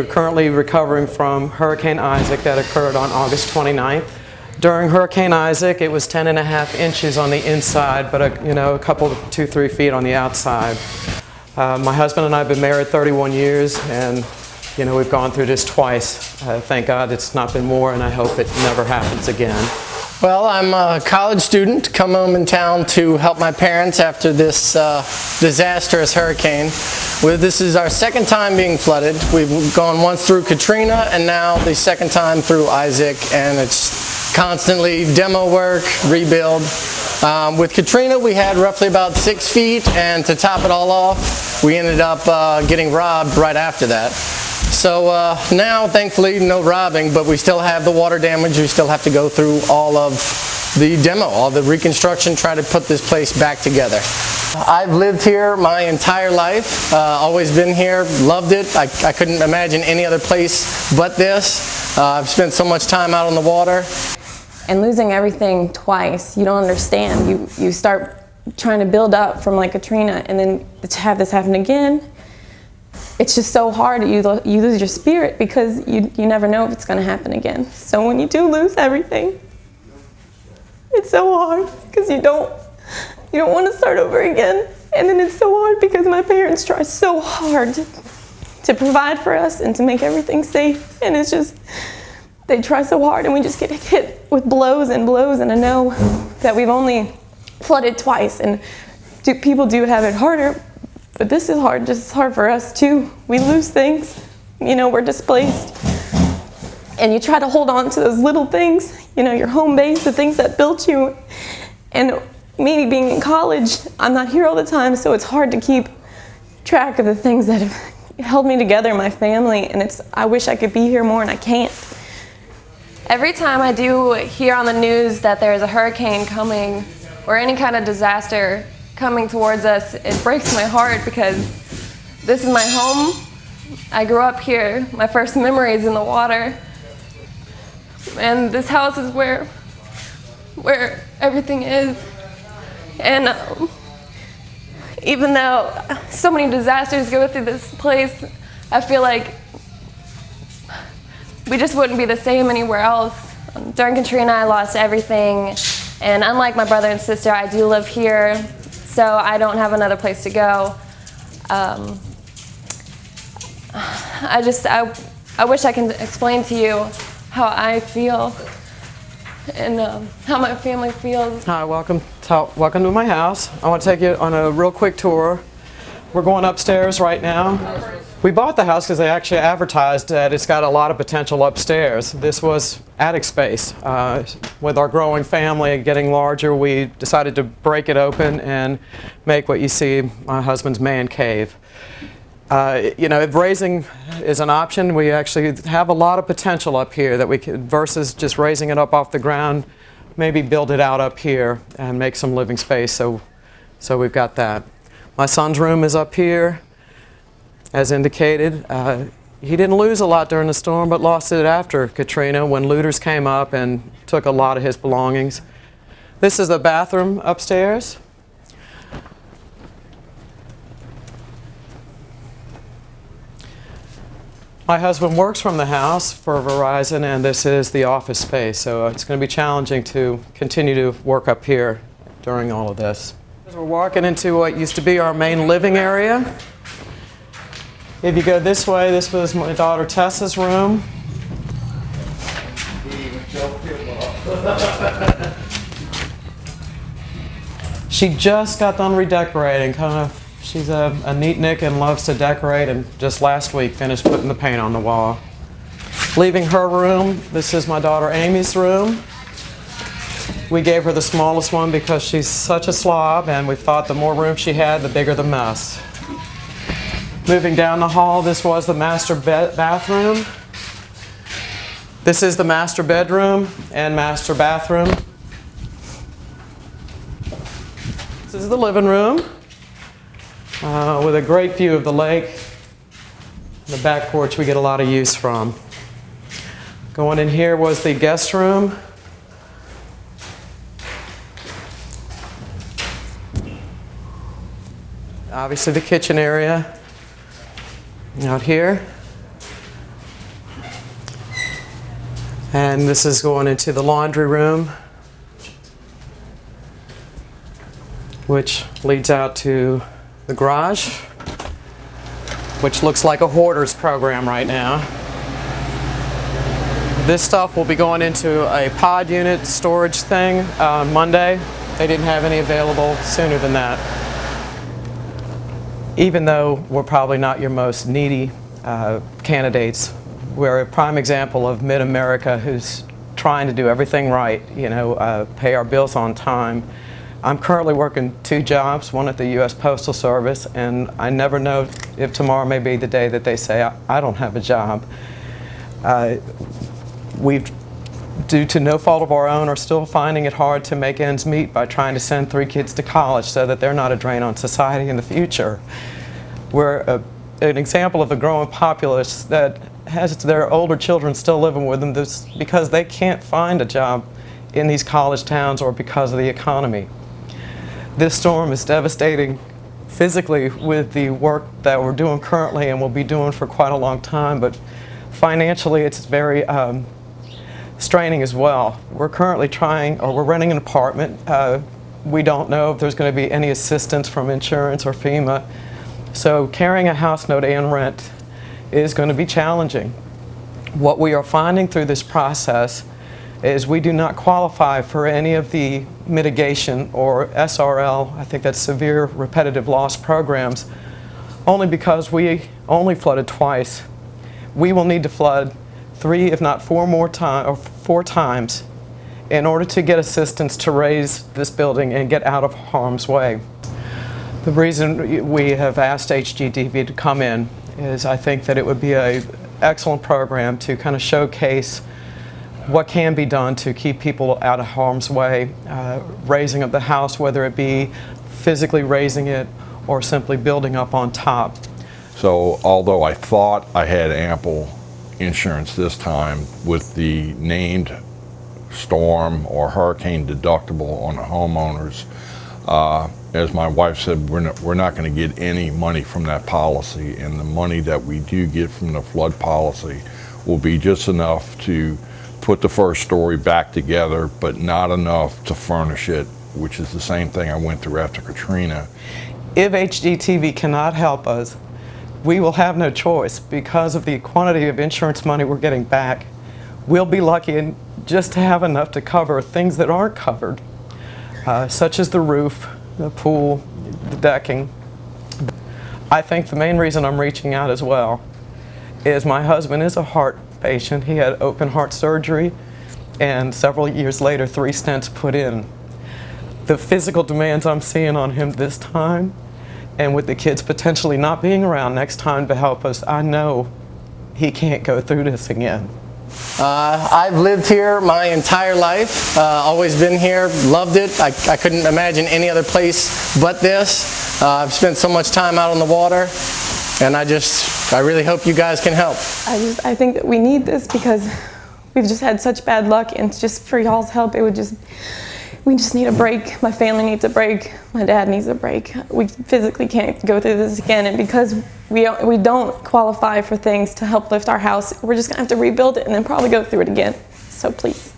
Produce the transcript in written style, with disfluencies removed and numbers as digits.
We're currently recovering from Hurricane Isaac that occurred on August 29th. During Hurricane Isaac, it was 10.5 inches on the inside, but a couple, 2-3 feet on the outside. My husband and I have been married 31 years, and we've gone through this twice. Thank God it's not been more, and I hope it never happens again. Well, I'm a college student, come home in town to help my parents after this disastrous hurricane. This is our second time being flooded. We've gone once through Katrina and now the second time through Isaac, and it's constantly demo work, rebuild. With Katrina we had roughly about 6 feet, and to top it all off, we ended up getting robbed right after that. So now, thankfully, no robbing, but we still have the water damage. We still have to go through all of the demo, all the reconstruction, try to put this place back together. I've lived here my entire life, always been here, loved it. I couldn't imagine any other place but this. I've spent so much time out on the water. And losing everything twice, you don't understand. You start trying to build up from like Katrina, and then to have this happen again, it's just so hard. You lose your spirit because you never know if it's going to happen again. So when you do lose everything, it's so hard because you don't want to start over again. And then it's so hard because my parents try so hard to provide for us and to make everything safe. And it's just, they try so hard, and we just get hit with blows and blows. And I know that we've only flooded twice, and people do have it harder. But this is hard, just as hard for us too. We lose things, we're displaced. And you try to hold on to those little things, your home base, the things that built you. And me being in college, I'm not here all the time, so it's hard to keep track of the things that have held me together, my family, and I wish I could be here more, and I can't. Every time I do hear on the news that there's a hurricane coming or any kind of disaster coming towards us, it breaks my heart because this is my home. I grew up here. My first memory is in the water. And this house is where everything is. And even though so many disasters go through this place, I feel like we just wouldn't be the same anywhere else. During Katrina, I lost everything. And unlike my brother and sister, I do live here, so I don't have another place to go. I wish I can explain to you how I feel and how my family feels. Hi, welcome to my house. I want to take you on a real quick tour. We're going upstairs right now. We bought the house because they actually advertised that it's got a lot of potential upstairs. This was attic space. With our growing family getting larger, we decided to break it open and make what you see my husband's man cave. If raising is an option, we actually have a lot of potential up here that we could, versus just raising it up off the ground, maybe build it out up here and make some living space. So we've got that. My son's room is up here. As indicated, he didn't lose a lot during the storm, but lost it after Katrina when looters came up and took a lot of his belongings. This is the bathroom upstairs. My husband works from the house for Verizon, and this is the office space, so it's going to be challenging to continue to work up here during all of this. We're walking into what used to be our main living area. If you go this way, this was my daughter Tessa's room. She just got done redecorating. She's a neatnik and loves to decorate, and just last week finished putting the paint on the wall. Leaving her room, this is my daughter Amy's room. We gave her the smallest one because she's such a slob, and we thought the more room she had, the bigger the mess. Moving down the hall, this was the master bathroom. This is the master bedroom and master bathroom. This is the living room with a great view of the lake. The back porch we get a lot of use from. Going in here was the guest room. Obviously the kitchen area. Out here. And this is going into the laundry room, which leads out to the garage, which looks like a hoarder's program right now. This stuff will be going into a pod unit storage thing on Monday. They didn't have any available sooner than that. Even though we're probably not your most needy candidates, we're a prime example of mid-America who's trying to do everything right, pay our bills on time. I'm currently working 2 jobs, one at the U.S. Postal Service, and I never know if tomorrow may be the day that they say, I don't have a job. We've, due to no fault of our own, are still finding it hard to make ends meet by trying to send 3 kids to college so that they're not a drain on society in the future. We're an example of a growing populace that has their older children still living with them because they can't find a job in these college towns or because of the economy. This storm is devastating physically with the work that we're doing currently and will be doing for quite a long time, but financially it's very straining as well. We're currently we're renting an apartment. We don't know if there's going to be any assistance from insurance or FEMA. So carrying a house note and rent is going to be challenging. What we are finding through this process is we do not qualify for any of the mitigation or SRL, I think that's severe repetitive loss programs, only because we only flooded twice. We will need to flood 3, if not 4 times in order to get assistance to raise this building and get out of harm's way. The reason we have asked HGTV to come in is I think that it would be an excellent program to kind of showcase what can be done to keep people out of harm's way, raising up the house, whether it be physically raising it or simply building up on top. So although I thought I had ample insurance this time with the named storm or hurricane deductible on the homeowners, as my wife said, we're not going to get any money from that policy, and the money that we do get from the flood policy will be just enough to put the first story back together, but not enough to furnish it, which is the same thing I went through after Katrina. If HGTV cannot help us, we will have no choice because of the quantity of insurance money we're getting back. We'll be lucky just to have enough to cover things that aren't covered, such as the roof, the pool, the decking. I think the main reason I'm reaching out as well is my husband is a heart patient. He had open heart surgery and several years later 3 stents put in. The physical demands I'm seeing on him this time, and with the kids potentially not being around next time to help us, I know he can't go through this again. I've lived here my entire life, always been here, loved it. I couldn't imagine any other place but this. I've spent so much time out on the water, and I really hope you guys can help. I think that we need this because we've just had such bad luck, and just for y'all's help, we just need a break. My family needs a break. My dad needs a break. We physically can't go through this again, and because we don't qualify for things to help lift our house, we're just gonna have to rebuild it and then probably go through it again. So please.